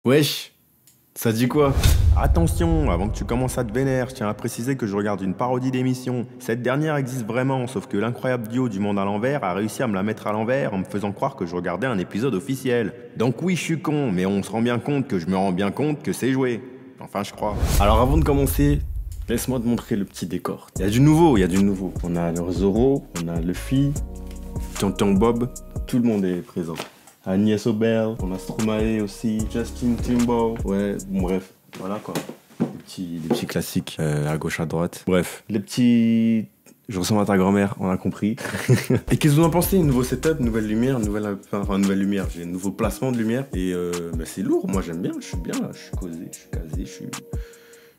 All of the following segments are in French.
Wesh, ça dit quoi? Attention, avant que tu commences à te vénère, je tiens à préciser que je regarde une parodie d'émission. Cette dernière existe vraiment, sauf que l'incroyable duo du monde à l'envers a réussi à me la mettre à l'envers en me faisant croire que je regardais un épisode officiel. Donc oui, je suis con, mais on se rend bien compte que je me rends bien compte que c'est joué. Enfin, je crois. Alors avant de commencer, laisse-moi te montrer le petit décor. Il y a du nouveau, il y a du nouveau. On a le Zoro, on a Luffy, Tonton Bob, tout le monde est présent. Agnès Obel, on a Stromae aussi, Justin Timberlake, ouais, bon, bref, voilà quoi. Des petits classiques à gauche, à droite. Bref, les petits... Je ressemble à ta grand-mère, on a compris. Et qu'est-ce que vous en pensez? Nouveau setup, nouvelle lumière, nouvelle lumière, j'ai un nouveau placement de lumière. Et bah, c'est lourd, moi j'aime bien, je suis bien là, je suis cosy, je suis casé,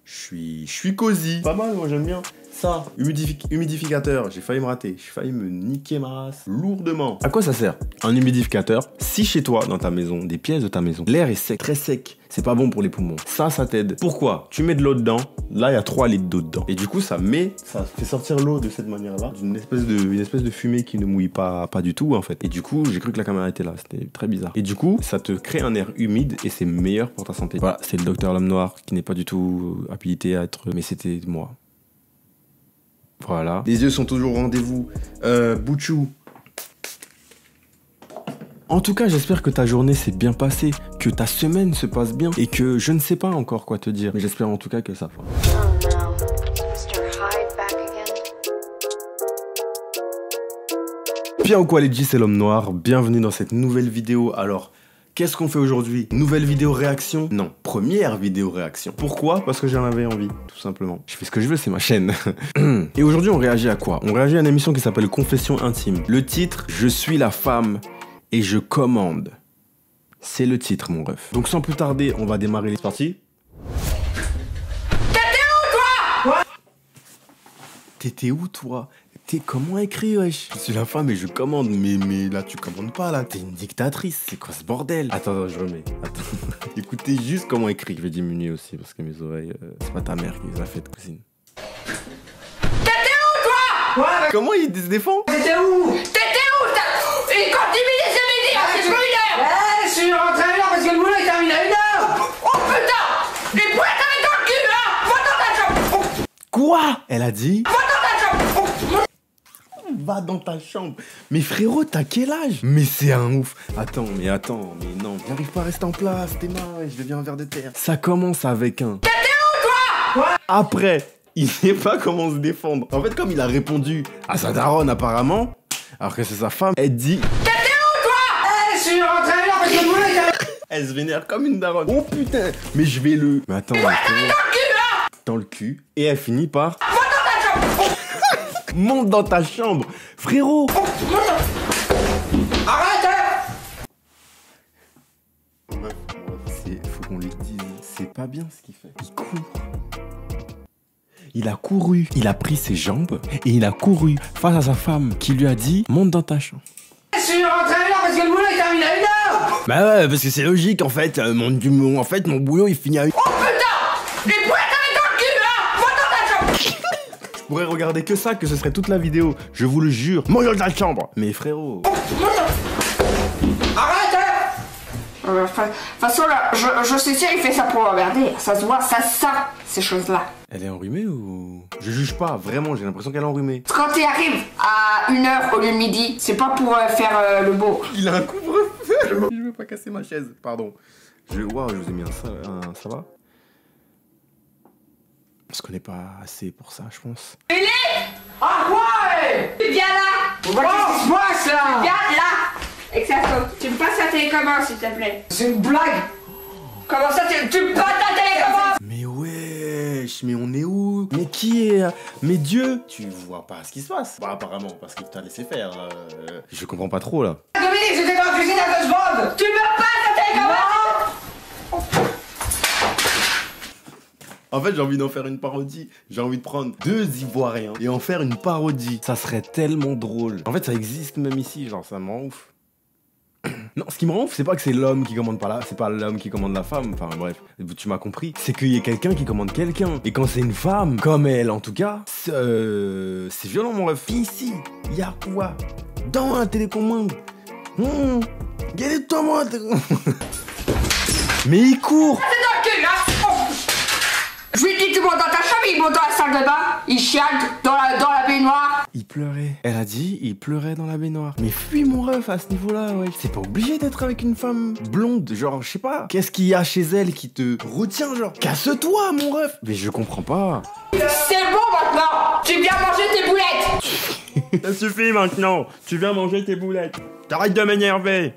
je suis cosy. Pas mal, moi j'aime bien. Ça, humidificateur, j'ai failli me rater, j'ai failli me niquer ma race lourdement. À quoi ça sert? Un humidificateur, si chez toi, dans ta maison, des pièces de ta maison, l'air est sec, très sec, c'est pas bon pour les poumons. Ça t'aide. Pourquoi? Tu mets de l'eau dedans, là il y a 3 litres d'eau dedans. Et du coup, ça fait sortir l'eau de cette manière-là, d'une espèce de fumée qui ne mouille pas du tout en fait. Et du coup, j'ai cru que la caméra était là, c'était très bizarre. Et du coup, ça te crée un air humide et c'est meilleur pour ta santé. Voilà, c'est le docteur L'Homme Noir qui n'est pas du tout habilité à être... Mais c'était moi. Voilà. Les yeux sont toujours au rendez-vous. Bouchou. En tout cas, j'espère que ta journée s'est bien passée, que ta semaine se passe bien et que je ne sais pas encore quoi te dire. Mais j'espère en tout cas que ça va. Bien ou quoi les G, c'est L'Homme Noir. Bienvenue dans cette nouvelle vidéo. Alors... qu'est-ce qu'on fait aujourd'hui? Nouvelle vidéo réaction? Non, première vidéo réaction. Pourquoi? Parce que j'en avais envie, tout simplement. Je fais ce que je veux, c'est ma chaîne. Et aujourd'hui, on réagit à quoi? On réagit à une émission qui s'appelle Confession intime. Le titre, Je suis la femme et je commande. C'est le titre, mon ref. Donc sans plus tarder, on va démarrer les parties. T'étais où, toi? Quoi? T'étais où, toi? Comment écrire, wesh? Je suis la femme et je commande, mais là tu commandes pas là, t'es une dictatrice, c'est quoi ce bordel? Attends, je remets, attends. Écoutez juste comment écrire, je vais diminuer aussi parce que mes oreilles, c'est pas ta mère qui les a faites, cousine. T'étais où, toi? Quoi? Comment il se défend? T'étais où? T'étais où? Il continue de se médire, c'est plus 1h! Ouais, je suis rentré à 1h parce que le boulot il termine à 1h! Oh putain! Les poings t'avais dans le cul, hein! Va dans ta chambre! Quoi? Elle a dit? Va dans ta chambre! Va dans ta chambre. Mais frérot, t'as quel âge? Mais c'est un ouf. Attends, mais non, j'arrive pas à rester en place, t'es marre, je deviens un ver de terre. Ça commence avec un... T'étais où, toi? Quoi? Après, il sait pas comment se défendre. En fait, comme il a répondu à sa daronne apparemment, alors que c'est sa femme, elle dit... T'étais où, toi? Je suis rentré à 1h parce que le boulot il termine... Elle se vénère comme une daronne. Oh putain, mais je vais le... Mais attends, dans le cul, hein! Dans le cul. Et elle finit par... Va dans ta chambre! Monte dans ta chambre, frérot. Arrête, hein! Faut qu'on lui dise, c'est pas bien ce qu'il fait. Il court. Il a couru, il a pris ses jambes et il a couru face à sa femme qui lui a dit monte dans ta chambre. Je suis rentré à 1h parce que le boulot il termine à 1h! Bah ouais, parce que c'est logique en fait, mon boulot il finit à 1h. Oh putain! Les poings t'avais dans le cul, hein! Va dans ta chambre! Je pourrais regarder que ça, que ce serait toute la vidéo, je vous le jure. Monte dans ta chambre. Mais frérot. Arrête, hein! De toute façon, là, je sais sûr, il fait ça pour regarder. Ça se voit, ça sent, ces choses-là. Elle est enrhumée ou... Je juge pas, vraiment, j'ai l'impression qu'elle est enrhumée. Quand tu arrives à 1h au lieu de midi, c'est pas pour faire le beau. Il a un couvre-feu. Je veux pas casser ma chaise, pardon. Waouh, je vous ai mis ça va? On se connaît pas assez pour ça, je pense. Philippe! Ah ouais! Viens là! Oh, qu'est-ce qui se passe là? Viens là! Exactement. Tu me passes ta télécommande, s'il te plaît. C'est une blague? Comment ça, tu me passes ta télécommande? Mais wesh, mais on est où? Mais qui est... Mais Dieu! Tu vois pas ce qui se passe? Bah apparemment, parce que tu t'as laissé faire. Je comprends pas trop là. Dominique, j'étais dans la cuisine à 2 secondes! Tu me passes ta télécommande? En fait, j'ai envie d'en faire une parodie. J'ai envie de prendre 2 Ivoiriens et en faire une parodie. Ça serait tellement drôle. En fait, ça existe même ici, genre, ça me rend ouf. Non, ce qui me rend ouf, c'est pas que c'est l'homme qui commande pas c'est pas l'homme qui commande la femme, enfin bref, tu m'as compris. C'est qu'il y ait quelqu'un qui commande quelqu'un. Et quand c'est une femme, comme elle en tout cas, c'est violent mon ref. Ici, il y a quoi? Dans un télécommande. Galette-toi moi. Mais il court. C'est dans le cul, là. Oh. Je lui dis, tu montes dans ta chambre, il monte dans la salle de bain, il chiale dans la baignoire. Il pleurait. Elle a dit, il pleurait dans la baignoire. Mais fuis mon ref à ce niveau-là, ouais. C'est pas obligé d'être avec une femme blonde, genre, je sais pas. Qu'est-ce qu'il y a chez elle qui te retient, genre? Casse-toi, mon ref. Mais je comprends pas. C'est bon maintenant. Tu viens manger tes boulettes. Ça suffit maintenant. Tu viens manger tes boulettes. T'arrêtes de m'énerver.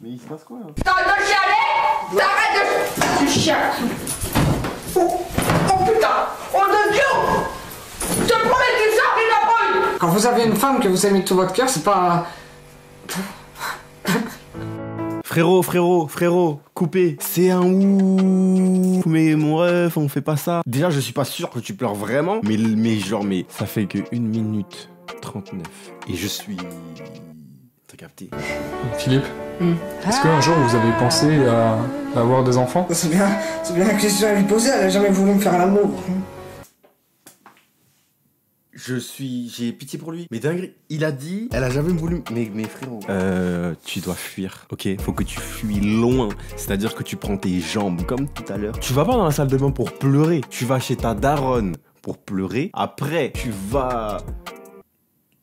Mais il se passe quoi, là? T'arrêtes de chialer. T'arrêtes de... Tu chiales. Oh putain. Oh de Dieu. Je te promets que tu sors une embrouille. Quand vous avez une femme que vous aimez de tout votre cœur, c'est pas... Frérot, coupé. C'est un ouh. Mais mon ref, on fait pas ça. Déjà, je suis pas sûr que tu pleures vraiment. Mais ça fait que 1 minute 39. Et je suis... T'as capté? Philippe, est-ce qu'un jour vous avez pensé à avoir des enfants? C'est bien la question à lui poser, elle a jamais voulu me faire l'amour. J'ai pitié pour lui. Mais dingue, il a dit, elle a jamais voulu... Mais frérot... tu dois fuir, ok? Faut que tu fuis loin. C'est-à-dire que tu prends tes jambes, comme tout à l'heure. Tu vas pas dans la salle de bain pour pleurer. Tu vas chez ta daronne pour pleurer. Après, tu vas...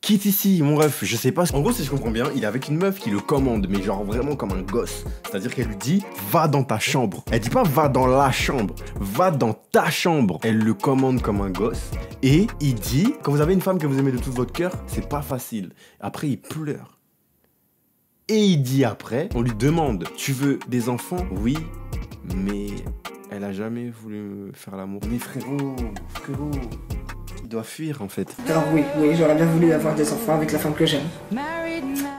Quitte ici, mon ref, je sais pas. En gros, si je comprends bien, il est avec une meuf qui le commande, mais genre vraiment comme un gosse. C'est-à-dire qu'elle lui dit, va dans ta chambre. Elle dit pas, va dans la chambre, va dans ta chambre. Elle le commande comme un gosse. Et il dit, quand vous avez une femme que vous aimez de tout votre cœur, c'est pas facile. Après, il pleure. Et il dit après, on lui demande, tu veux des enfants? Oui, mais elle a jamais voulu faire l'amour. Mais frérot, il doit fuir en fait. Alors oui, j'aurais bien voulu avoir des enfants avec la femme que j'aime.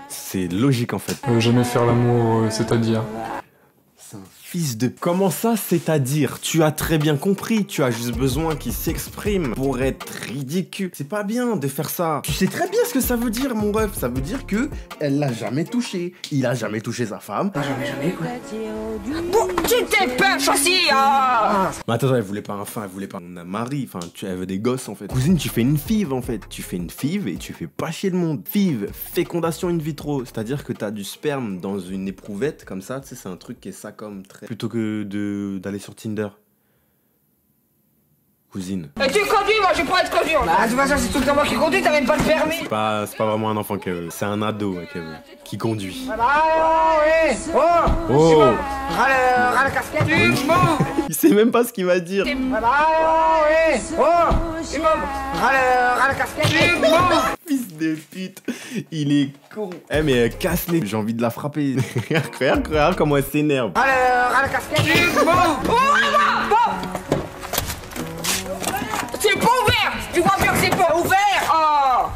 C'est logique en fait. Jamais faire l'amour, c'est-à-dire... C'est un fils de... Comment ça, c'est-à-dire? Tu as très bien compris, tu as juste besoin qu'il s'exprime pour être ridicule. C'est pas bien de faire ça. Tu sais très bien ce que ça veut dire, mon ref. Ça veut dire que elle l'a jamais touché. Il a jamais touché sa femme. Ah, jamais, quoi. Bon, tu t'es pêche aussi, hein. Mais attends, elle voulait pas un fin, elle voulait pas un mari. Enfin, elle veut des gosses, en fait. Cousine, tu fais une FIV, en fait. Tu fais une FIV et tu fais pas chier le monde. FIV, fécondation in vitro. C'est-à-dire que t'as du sperme dans une éprouvette, comme ça. Tu sais, c'est un truc qui est ça comme très... Plutôt que d'aller sur Tinder. Cousine. Et tu conduis, moi j'ai pas de conduire. Bah, de toute façon, c'est tout le temps moi qui conduis, t'as même pas le permis. C'est pas vraiment un enfant qu'elle veut. C'est un ado qu'elle veut. Qui conduit. Oui. Oh. Ras la casquette. Il sait même pas ce qu'il va dire. Oui. Ras la casquette. Fils de pute. Il est con. Eh mais casse-les. J'ai envie de la frapper. Regarde comment elle s'énerve. Ras la casquette. C'est pas ouvert. Tu vois bien que c'est pas ouvert. Oh.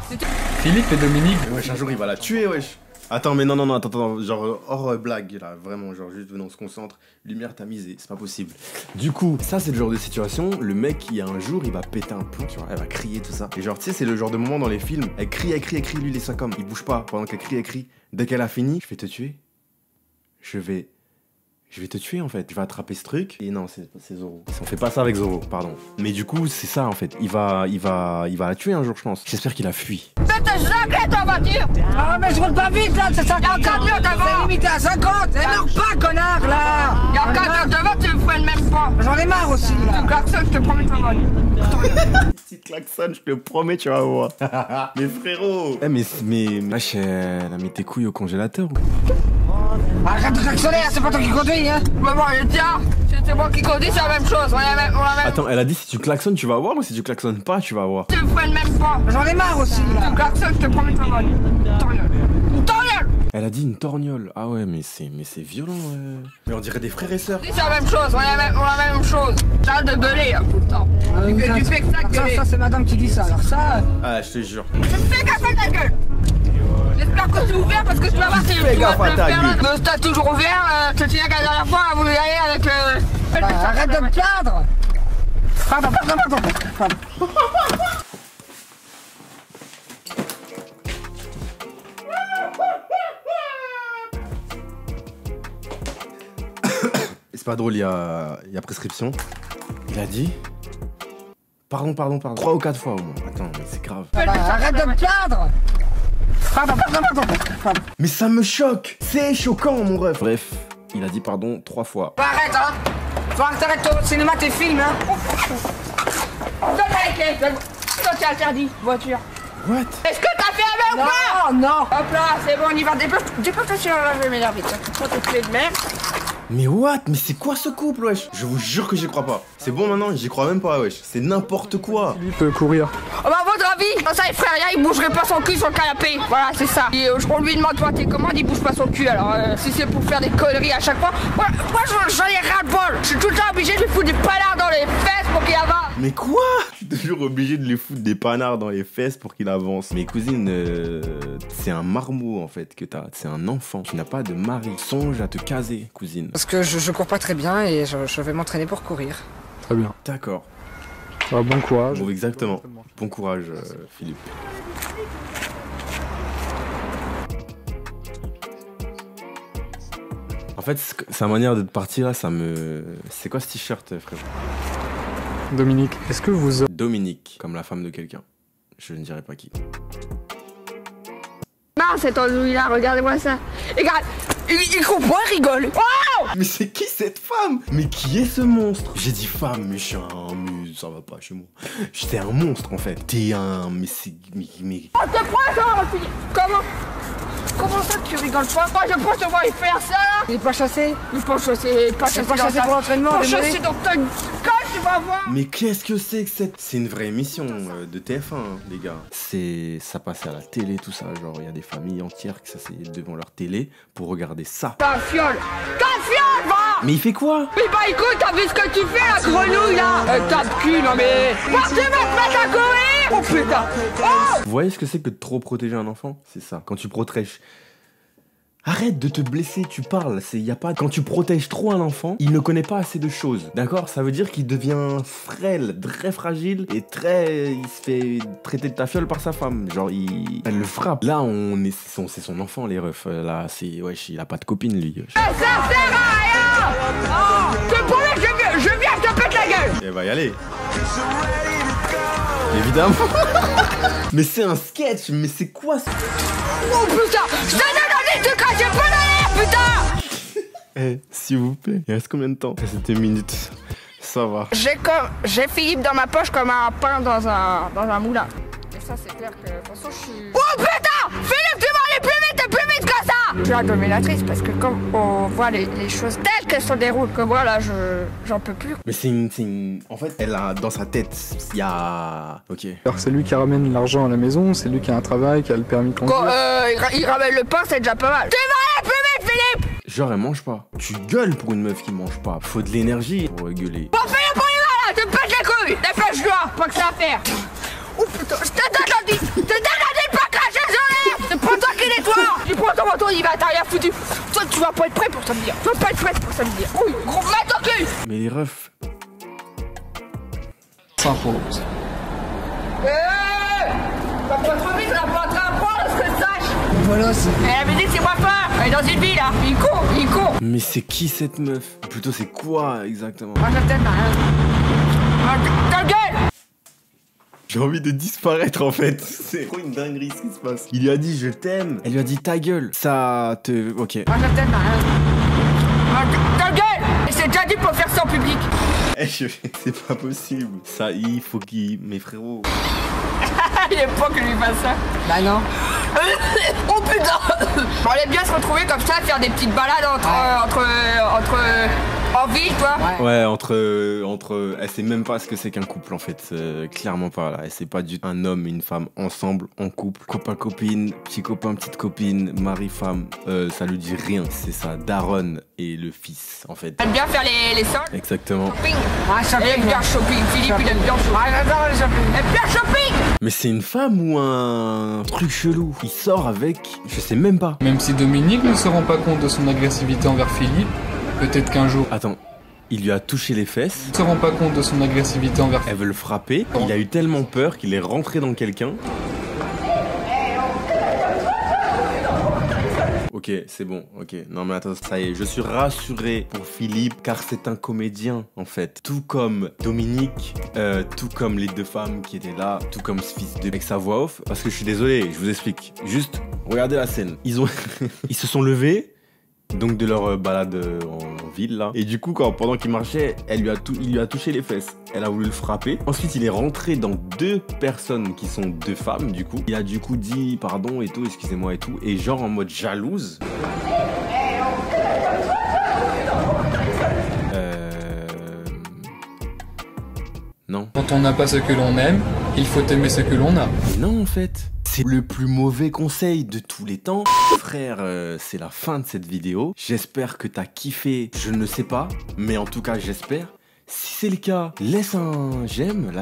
Philippe et Dominique... Wesh, un jour il va la tuer, wesh. Attends, mais non, attends, genre hors blague, là, vraiment, genre juste venons, on se concentre, lumière tamisée, c'est pas possible. Du coup, ça c'est le genre de situation, le mec, il y a un jour, il va péter un plomb, tu vois, elle va crier, tout ça. Et genre, tu sais, c'est le genre de moment dans les films, elle crie, lui, il est ça comme, il bouge pas, pendant qu'elle crie. Dès qu'elle a fini, je vais te tuer. Je vais te tuer en fait, je vais attraper ce truc. Et non, c'est Zoro. On fait pas ça avec Zoro, pardon. Mais du coup, c'est ça en fait. Il va la tuer un jour, je pense. J'espère qu'il a fui. Mais t'es cinglé ta voiture. Ah, mais je roule pas vite là, c'est 50. Y'a un camion devant. C'est limité à 50. Énerve pas, connard là. Y'a un camion devant, tu me freines même pas. J'en ai marre aussi là. Tu klaxonnes, je te promets pas mal. Petite klaxon, je te promets, tu vas voir. Mais frérot. Eh, mais wesh, elle a mis tes couilles au congélateur. Arrête de klaxonner, c'est pas toi qui conduis, hein. Mais bon, tiens, c'est moi qui conduis, c'est la même chose. On a même... Attends, elle a dit si tu klaxonnes, tu vas voir, ou si tu klaxonnes pas, tu vas voir. Tu me freines même pas. J'en ai marre aussi là. Tu klaxonnes, je te promets pas mal. Une torgnole. Elle a dit une torgnole. Ah ouais, mais c'est violent. Mais on dirait des frères et sœurs. C'est la même chose, on a la même chose. T'arrêtes de gueuler hein, tout le temps. Tu fais que ça gueuler. Ça c'est madame qui dit ça, alors ça... Ah, je te jure. Fais gaffe à ta gueule. J'espère que c'est ouvert parce que tu vas voir si Fais gaffe à ta gueule. Le stade toujours ouvert, je te souviens qu'à la dernière fois, vous voulez aller avec le... Arrête de me plaindre. Pardon. C'est pas drôle, il y a prescription. Il a dit... Pardon. 3 ou 4 fois au moins. Attends, mais c'est grave. Arrête de me plaindre. Pardon. Mais ça me choque. C'est choquant, mon ref. Bref, Il a dit pardon 3 fois. Bah, arrête, hein. Faut arrêter ton cinéma, tes films, hein. Donne la clé, toi t'es interdit, voiture. What? Est-ce que t'as fait un verre ou pas? Non. Hop là, c'est bon, on y va, dépêche-toi sur la je m'énerve vite. Prends tes clés de merde. Mais what? Mais c'est quoi ce couple, wesh? Je vous jure que j'y crois pas. C'est bon maintenant, j'y crois même pas, wesh. C'est n'importe quoi. Philippe peut courir. Oh bah, à votre avis, dans ça, les frères, il bougerait pas son cul sur le canapé. Voilà, c'est ça. Et on lui demande, toi, tes commandes, il bouge pas son cul. Alors, si c'est pour faire des conneries à chaque fois, moi j'en ai ras le bol. Je suis tout le temps obligé de lui foutre des panards dans les fesses pour qu'il avance. Mais quoi? Je suis toujours obligé de lui foutre des panards dans les fesses pour qu'il avance. Mais cousine, c'est un marmot en fait que t'as. C'est un enfant. Tu n'as pas de mari. Songe à te caser, cousine. Parce que je cours pas très bien et je vais m'entraîner pour courir. Très bien. D'accord. Ah, bon courage. Bon, exactement. Bon courage, Philippe. En fait, sa manière de partir là, ça me... C'est quoi ce t-shirt, frère? Dominique, est-ce que vous... Dominique, comme la femme de quelqu'un. Je ne dirai pas qui. Non, cet andouille-là, regardez-moi ça. Regarde, il comprend, il rigole. Oh! Mais c'est qui cette femme? Mais qui est ce monstre? J'ai dit femme, mais je suis un... Mais ça va pas chez moi. J'étais un monstre en fait. T'es un... Mais c'est... Mais... Oh, te prends ça, Comment? Comment ça tu rigoles pas? Moi, je pense te voir faire ça. Il est pas chassé. Il est pas chassé, pas chassé. Pas chassé pour l'entraînement. Pas chassé dans ta gueule, tu vas voir. Mais qu'est-ce que c'est que cette... C'est une vraie émission de TF1, hein, les gars. Ça passait à la télé, tout ça. Genre, il y a des familles entières qui s'asseyaient devant leur télé pour regarder ça. Ta fiole, va. Mais il fait quoi? Mais bah écoute, t'as vu ce que tu fais, la grenouille, là? Tape cul, non mais... Moi, tu vas te mettre à courir. Oh putain. Oh. Vous voyez ce que c'est que de trop protéger un enfant? C'est ça. Quand tu protèges... Arrête de te blesser, tu parles, y a pas... Quand tu protèges trop un enfant, il ne connaît pas assez de choses, d'accord? Ça veut dire qu'il devient frêle, très fragile, et il se fait traiter de ta fiole par sa femme, genre elle le frappe. Là, c'est son enfant, les refs, là, wesh, il a pas de copine, lui. Ça sert à rien. Oh, je te promets, je viens, je te pète la gueule. Elle va y aller. Évidemment. Mais c'est un sketch, mais c'est quoi ça? Oh putain, je te donne des trucs, j'ai pas d'air, putain. Eh, s'il vous plaît, il reste combien de temps? C'était une minute. Ça va. J'ai Philippe dans ma poche comme un pain dans un moulin. Et ça, c'est clair que de toute façon, je suis... Oh putain, Philippe, tu vas aller plus vite que ça. Je suis la dominatrice parce que quand on voit les choses telles qu'elles se déroulent, que moi là, j'en peux plus. Mais c'est une... En fait, elle a dans sa tête, il y a... Ok. Alors c'est lui qui ramène l'argent à la maison, c'est lui qui a un travail, qui a le permis de conduire. Quand il ramène le pain, c'est déjà pas mal. Tu vas aller plus vite, Philippe. Genre, elle mange pas. Tu gueules pour une meuf qui mange pas. Faut de l'énergie pour gueuler. Bon, Philippe, on y va là, tu me pètes les couilles. Dépêche-toi, pas que ça à faire. Oh putain, je t'ai déjà dit de pas cracher sur l'air. C'est pas toi qui nettoie. Tu prends ton manteau, il va, t'as rien foutu. Toi, tu vas pas être prêt pour samedi. Tu vas pas être prêt pour samedi. Oui, gros, mets ton cul. Mais les refs... S'impose. Va pas trop vite, on va pas en train d'apprendre, ce que je sache. Voilà, c'est... Elle avait dit que c'est moi peur. Elle est dans une ville là. Il court. Mais c'est qui cette meuf? Plutôt c'est quoi exactement? Moi, je t'aime, hein. Ta gueule. J'ai envie de disparaître en fait. C'est trop une dinguerie ce qui se passe. Il lui a dit je t'aime. Elle lui a dit ta gueule. Ça te... Ok. Moi, je t'aime, hein. Ta gueule. Et c'est déjà dit pour faire ça en public. Eh, c'est pas possible. Ça, il faut qu'il... Mais frérot... Il est pas que lui fasse ça. Bah non. Oh putain. On allait bien se retrouver comme ça, faire des petites balades en ville, toi. Ouais, entre... Elle sait même pas ce que c'est qu'un couple, en fait. Clairement pas, là. Elle sait pas du tout. Un homme et une femme ensemble, en couple. Copain-copine, petit copain, petite copine, mari-femme. Ça lui dit rien. C'est ça, Daron et le fils, en fait. Elle aime bien faire les soldes. Exactement. Shopping. Ah, shopping. Elle aime bien shopping. Philippe, il aime bien shopping. Ah, j'adore les shopping. Elle aime bien shopping. Mais c'est une femme ou un truc chelou? Il sort avec... Je sais même pas. Même si Dominique ne se rend pas compte de son agressivité envers Philippe, peut-être qu'un jour... Attends. Il lui a touché les fesses. Il ne se rend pas compte de son agressivité envers Philippe. Elle veut le frapper. Il a eu tellement peur qu'il est rentré dans quelqu'un. Ok, c'est bon, ok. Non mais attends, ça y est, je suis rassuré pour Philippe car c'est un comédien en fait. Tout comme Dominique, tout comme les deux femmes qui étaient là, tout comme ce fils de avec sa voix off. Parce que je suis désolé, je vous explique. Juste, regardez la scène. Ils se sont levés, Donc de leur balade en ville là. Et du coup pendant qu'il marchait, il lui a touché les fesses. Elle a voulu le frapper. Ensuite il est rentré dans 2 personnes qui sont 2 femmes du coup. Il a du coup dit pardon et tout, excusez-moi et tout. Et genre en mode jalouse. Non. Quand on n'a pas ce que l'on aime, il faut aimer ce que l'on a. Mais non en fait. C'est le plus mauvais conseil de tous les temps. Frère, c'est la fin de cette vidéo. J'espère que t'as kiffé. Je ne sais pas, mais en tout cas, j'espère. Si c'est le cas, laisse un j'aime,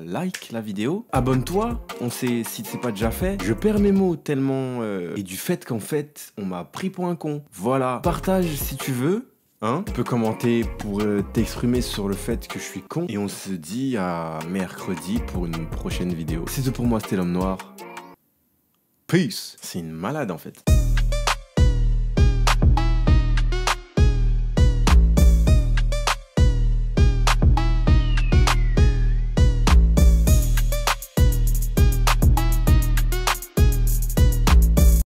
like la vidéo. Abonne-toi, si c'est pas déjà fait. Je perds mes mots tellement... et du fait qu'en fait, on m'a pris pour un con. Voilà, partage si tu veux. Hein, tu peux commenter pour t'exprimer sur le fait que je suis con. Et on se dit à mercredi pour une prochaine vidéo. C'est tout pour moi, c'était l'homme noir. Peace. C'est une malade en fait.